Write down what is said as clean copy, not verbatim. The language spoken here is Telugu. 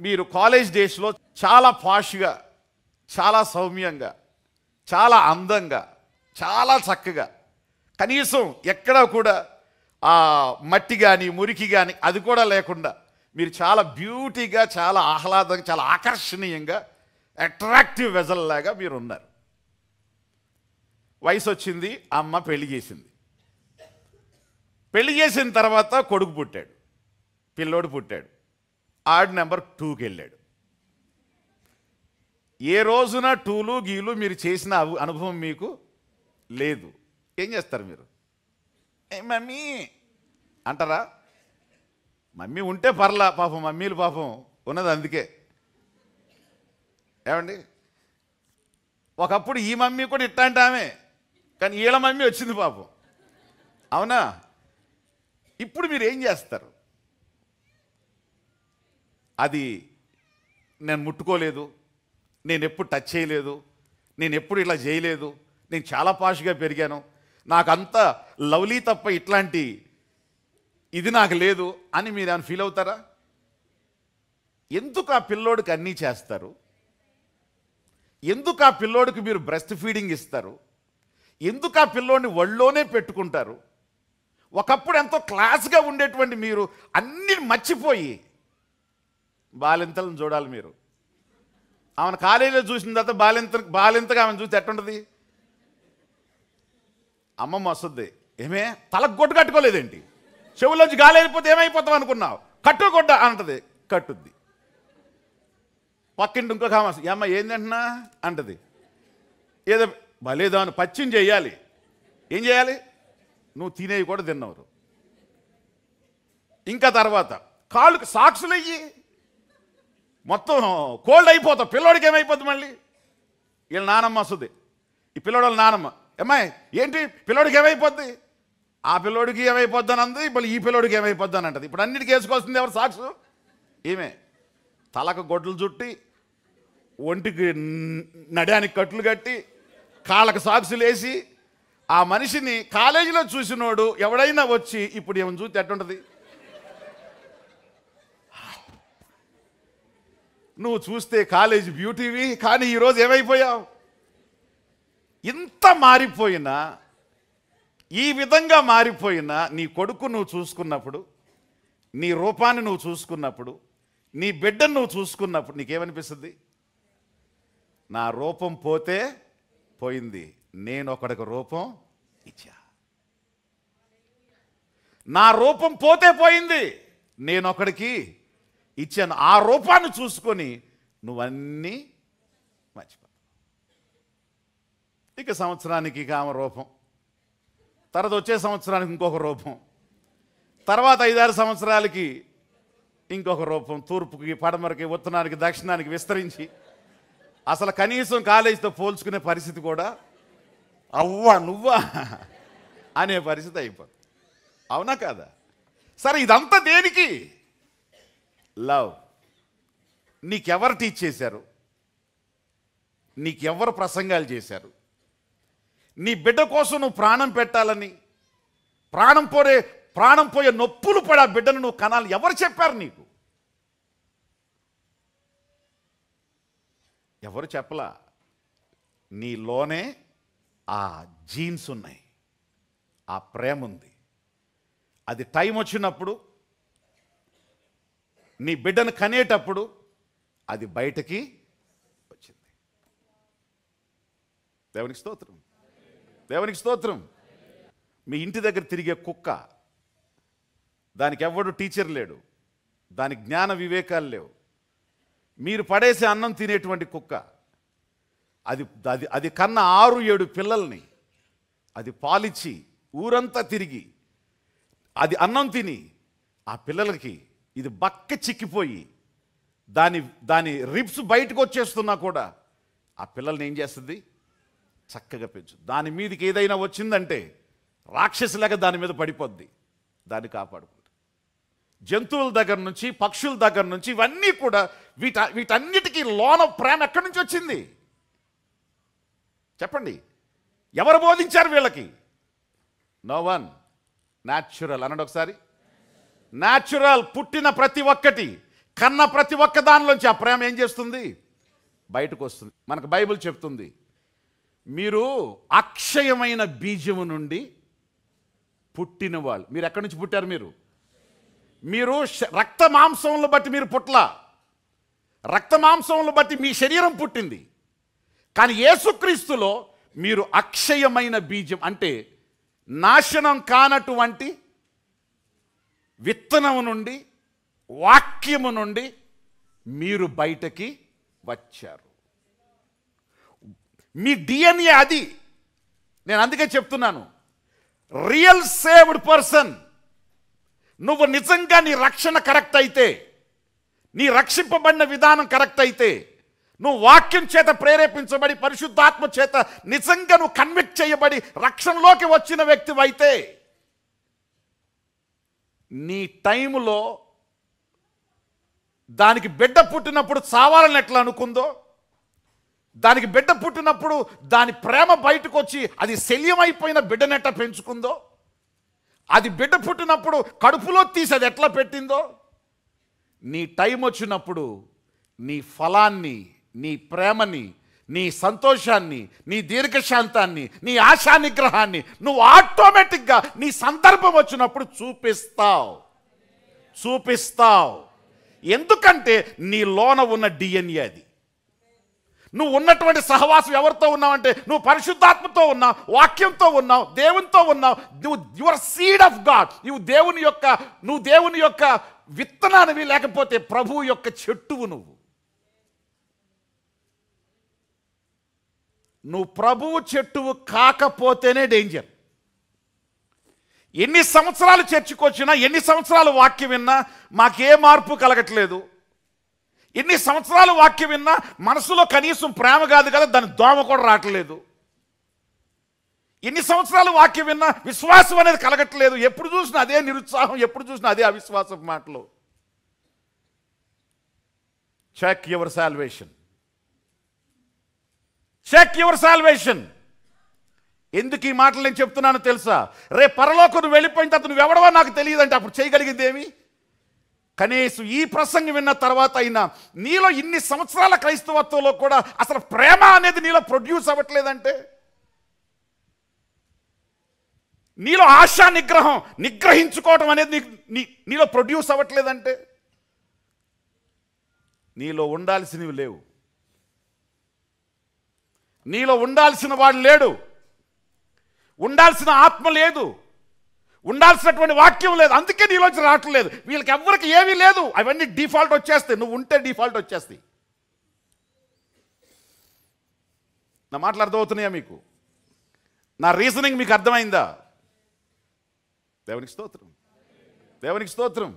మీరు కాలేజ్ డేస్లో చాలా పాష్గా, చాలా సౌమ్యంగా, చాలా అందంగా, చాలా చక్కగా, కనీసం ఎక్కడా కూడా ఆ మట్టి కానీ మురికి కానీ అది కూడా లేకుండా మీరు చాలా బ్యూటీగా, చాలా ఆహ్లాదంగా, చాలా ఆకర్షణీయంగా, అట్రాక్టివ్ వెజల్ లాగా మీరు ఉన్నారు. వయసు వచ్చింది, అమ్మ పెళ్లి చేసింది. పెళ్లి చేసిన తర్వాత కొడుకు పుట్టాడు, పిల్లోడు పుట్టాడు. ఆడు నెంబర్ 2కి వెళ్ళాడు. ఏ రోజున టూలు గీలు మీరు చేసిన అనుభవం మీకు లేదు. ఏం చేస్తారు మీరు? ఏ మమ్మీ అంటారా? మమ్మీ ఉంటే పర్లా, పాపం మమ్మీలు పాపం ఉన్నది అందుకే. ఏమండి, ఒకప్పుడు ఈ మమ్మీ కూడా ఇట్లాంటి ఆమె, కానీ వీళ్ళ మమ్మీ వచ్చింది పాపం. అవునా? ఇప్పుడు మీరు ఏం చేస్తారు? అది నేను ముట్టుకోలేదు, నేను ఎప్పుడు టచ్ చేయలేదు, నేను ఎప్పుడు ఇలా చేయలేదు, నేను చాలా పాష్గా పెరిగాను, నాకంతా లవ్లీ తప్ప ఇట్లాంటి ఇది నాకు లేదు అని మీరు ఏమైనా ఫీల్ అవుతారా? ఎందుకు ఆ పిల్లోడికి అన్నీ చేస్తారు? ఎందుకు ఆ పిల్లోడికి మీరు బ్రెస్ట్ ఫీడింగ్ ఇస్తారు? ఎందుకు ఆ పిల్లోడిని ఒళ్ళోనే పెట్టుకుంటారు? ఒకప్పుడు ఎంతో క్లాస్గా ఉండేటువంటి మీరు అన్నీ మర్చిపోయి బాలింతలను చూడాలి మీరు. ఆమెను కాలేజీలో చూసిన తర్వాత బాలింతగా ఆమెను చూస్తే ఎట్టుంటుంది? అమ్మమ్మ వస్తుంది, ఏమే తలకు గొడ్డు కట్టుకోలేదేంటి, చెవులోంచి గాలి వెళ్ళిపోతే ఏమైపోతాం అనుకున్నావు, కట్టుగొడ్డ అంటది, కట్టుద్ది. పక్కింటి ఇంకొక ఆమె అమ్మ ఏంటంటున్నా అంటది, ఏదో భలేదో అని పచ్చిం చేయాలి. ఏం చేయాలి? నువ్వు తినేవి కూడా తిన్నవరు. ఇంకా తర్వాత కాళ్ళకి సాక్సులు అయ్యి మొత్తం కోల్డ్ అయిపోతావు. పిల్లోడికి ఏమైపోద్ది? మళ్ళీ వీళ్ళ నానమ్మ వస్తుంది, ఈ పిల్లోడు వాళ్ళ నానమ్మ, అమ్మాయి ఏంటి పిల్లోడికి ఏమైపోద్ది? ఆ పిల్లోడికి ఏమైపోద్ది అని అంది, ఇప్పుడు ఈ పిల్లోడికి ఏమైపోద్ది అని అంటది. ఇప్పుడు అన్నిటికీ వేసుకోవాల్సింది ఎవరు? సాక్సు ఏమే. తలకు గొడ్లు చుట్టి, ఒంటికి నడానికి కట్లు కట్టి, కాళ్ళకు సాక్సులు వేసి, ఆ మనిషిని కాలేజీలో చూసినోడు ఎవడైనా వచ్చి ఇప్పుడు ఏమైనా చూస్తే ఎట్టుంటుంది? నువ్వు చూస్తే కాలేజీ బ్యూటీవి, కానీ ఈరోజు ఏమైపోయావు? ఇంత మారిపోయినా, ఈ విధంగా మారిపోయినా నీ కొడుకు నువ్వు చూసుకున్నప్పుడు, నీ రూపాన్ని నువ్వు చూసుకున్నప్పుడు, నీ బిడ్డను నువ్వు చూసుకున్నప్పుడు నీకేమనిపిస్తుంది? నా రూపం పోతే పోయింది, నేను ఒకడికి రూపం ఇచ్చా. నా రూపం పోతే పోయింది, నేను ఒకడికి ఇచ్చాను. ఆ రూపాన్ని చూసుకొని నువ్వన్నీ మర్చిపో. ఇక సంవత్సరానికి ఇక ఆమె రూపం, తర్వాత వచ్చే సంవత్సరానికి ఇంకొక రూపం, తర్వాత 5-6 సంవత్సరాలకి ఇంకొక రూపం, తూర్పుకి పడమరకి ఉత్తరానికి దక్షిణానికి విస్తరించి అసలు కనీసం కాలేజీతో పోల్చుకునే పరిస్థితి కూడా అవ్వా నువ్వా అనే పరిస్థితి అయిపోతుంది. అవునా కాదా? సరే, ఇదంతా దేనికి? లవ్. నీకెవరు టీచ్ చేశారు? నీకెవరు ప్రసంగాలు చేశారు? నీ బిడ్డ కోసం నువ్వు ప్రాణం పెట్టాలని, ప్రాణం పోయే నొప్పులు పడే ఆ బిడ్డను నువ్వు కనాలి, ఎవరు చెప్పారు నీకు? ఎవరు చెప్పలా. నీలోనే ఆ జీన్స్ ఉన్నాయి, ఆ ప్రేమ ఉంది. అది టైం వచ్చినప్పుడు, నీ బిడ్డను కనేటప్పుడు అది బయటకి వచ్చింది. దేవునికి స్తోత్రం, దేవునికి స్తోత్రం. మీ ఇంటి దగ్గర తిరిగే కుక్క, దానికి ఎవడు టీచర్ లేడు, దానికి జ్ఞాన వివేకాలు లేవు. మీరు పడేసే అన్నం తినేటువంటి కుక్క, అది అది అది కన్న 6-7 పిల్లల్ని అది పాలిచ్చి ఊరంతా తిరిగి అది అన్నం తిని ఆ పిల్లలకి ఇది బక్క చిక్కిపోయి దాని రిబ్స్ బయటకు వచ్చేస్తున్నా కూడా ఆ పిల్లల్ని ఏం చేస్తుంది? చక్కగా పెంచు. దాని మీదకి ఏదైనా వచ్చిందంటే రాక్షసులాగా దాని మీద పడిపోద్ది, దాన్ని కాపాడుకుంటుంది. జంతువుల దగ్గర నుంచి, పక్షుల దగ్గర నుంచి, ఇవన్నీ కూడా వీటన్నిటికీ లోన ప్రేమ ఎక్కడి నుంచి వచ్చింది చెప్పండి? ఎవరు బోధించారు వీళ్ళకి? No one. న్యాచురల్ అనండి ఒకసారి. న్యాచురల్. పుట్టిన ప్రతి ఒక్కటి కన్న ప్రతి ఒక్క దానిలోంచి ఆ ప్రేమ ఏం చేస్తుంది? బయటకు వస్తుంది. మనకు బైబిల్ చెప్తుంది, మీరు అక్షయమైన బీజము నుండి పుట్టిన వాళ్ళు. మీరు ఎక్కడి నుంచి పుట్టారు? మీరు రక్త మాంసములను బట్టి మీరు పుట్ల, రక్త మాంసములను బట్టి మీ శరీరం పుట్టింది. కానీ యేసుక్రీస్తులో మీరు అక్షయమైన బీజం, అంటే నాశనం కానటువంటి విత్తనము నుండి, వాక్యము నుండి మీరు బయటకి వచ్చారు. మీ డిఎన్ఏ అది. నేను అందుకే చెప్తున్నాను, రియల్ సేవ్డ్ పర్సన్, నువ్వు నిజంగా నీ రక్షణ కరెక్ట్ అయితే, నీ రక్షింపబడిన విధానం కరెక్ట్ అయితే, నువ్వు వాక్యం చేత ప్రేరేపించబడి పరిశుద్ధాత్మ చేత నిజంగా నువ్వు కన్విక్ట్ చేయబడి రక్షణలోకి వచ్చిన వ్యక్తివైతే, నీ టైములో దానికి బిడ్డ పుట్టినప్పుడు చావాలని ఎట్లా అనుకుందో, దానికి బిడ్డ పుట్టినప్పుడు దాని ప్రేమ బయటకు వచ్చి అది శల్యమైపోయిన బిడ్డనెట్ట పెంచుకుందో, అది బిడ్డ పుట్టినప్పుడు కడుపులో తీసి అది ఎట్లా పెట్టిందో, నీ టైం వచ్చినప్పుడు నీ ఫలాన్ని, నీ ప్రేమని, నీ సంతోషాన్ని, నీ దీర్ఘశాంతాన్ని, నీ ఆశా నిగ్రహాన్ని నువ్వు ఆటోమేటిక్గా నీ సందర్భం వచ్చినప్పుడు చూపిస్తావు. ఎందుకంటే నీ లోన ఉన్న డిఎన్ఏ అది. నువ్వు ఉన్నటువంటి సహవాసం ఎవరితో ఉన్నావంటే, నువ్వు పరిశుద్ధాత్మతో ఉన్నావు, వాక్యంతో ఉన్నావు, దేవునితో ఉన్నావు. నువ్వు యువర్ సీడ్ ఆఫ్ గాడ్. నువ్వు దేవుని యొక్క విత్తనానివి, లేకపోతే ప్రభువు యొక్క చెట్టువు. నువ్వు ప్రభువు చెట్టువు కాకపోతేనే డేంజర్. ఎన్ని సంవత్సరాలు చర్చకొచ్చినా, ఎన్ని సంవత్సరాలు వాక్యం విన్నా మాకే మార్పు కలగట్లేదు. ఎన్ని సంవత్సరాలు వాక్యం విన్నా మనసులో కనీసం ప్రేమ కాదు కదా, దాని దోమ కూడా రావట్లేదు. ఎన్ని సంవత్సరాలు వాక్యం విన్నా విశ్వాసం అనేది కలగట్లేదు. ఎప్పుడు చూసినా అదే నిరుత్సాహం, ఎప్పుడు చూసినా అదే అవిశ్వాసం మాటలు. Check your salvation. Check your salvation. ఎందుకు ఈ మాటలు నేను చెప్తున్నానో తెలుసా? రేపు పరలోకం నువ్వు వెళ్ళిపోయిన తర్వాత నువ్వు ఎవడవో నాకు తెలియదంటే అప్పుడు చేయగలిగింది ఏమి? కనీసం ఈ ప్రసంగం విన్న తర్వాత అయినా నీలో ఇన్ని సంవత్సరాల క్రైస్తవత్వంలో కూడా అసలు ప్రేమ అనేది నీలో ప్రొడ్యూస్ అవ్వట్లేదంటే, నీలో ఆశా నిగ్రహించుకోవటం అనేది నీలో ప్రొడ్యూస్ అవ్వట్లేదంటే, నీలో ఉండాల్సినవి లేవు. నీలో ఉండాల్సిన వాడు లేడు, ఉండాల్సిన ఆత్మ లేదు, ఉండాల్సినటువంటి వాక్యం లేదు. అందుకే నీలోంచి రావట్లేదు. వీళ్ళకి ఎవరికి ఏమీ లేదు, అవన్నీ డిఫాల్ట్ వచ్చేస్తాయి. నువ్వు ఉంటే డిఫాల్ట్ వచ్చేస్తాయి. నా మాటలు అర్థమవుతున్నాయా మీకు? నా రీజనింగ్ మీకు అర్థమైందా? దేవునికి స్తోత్రం.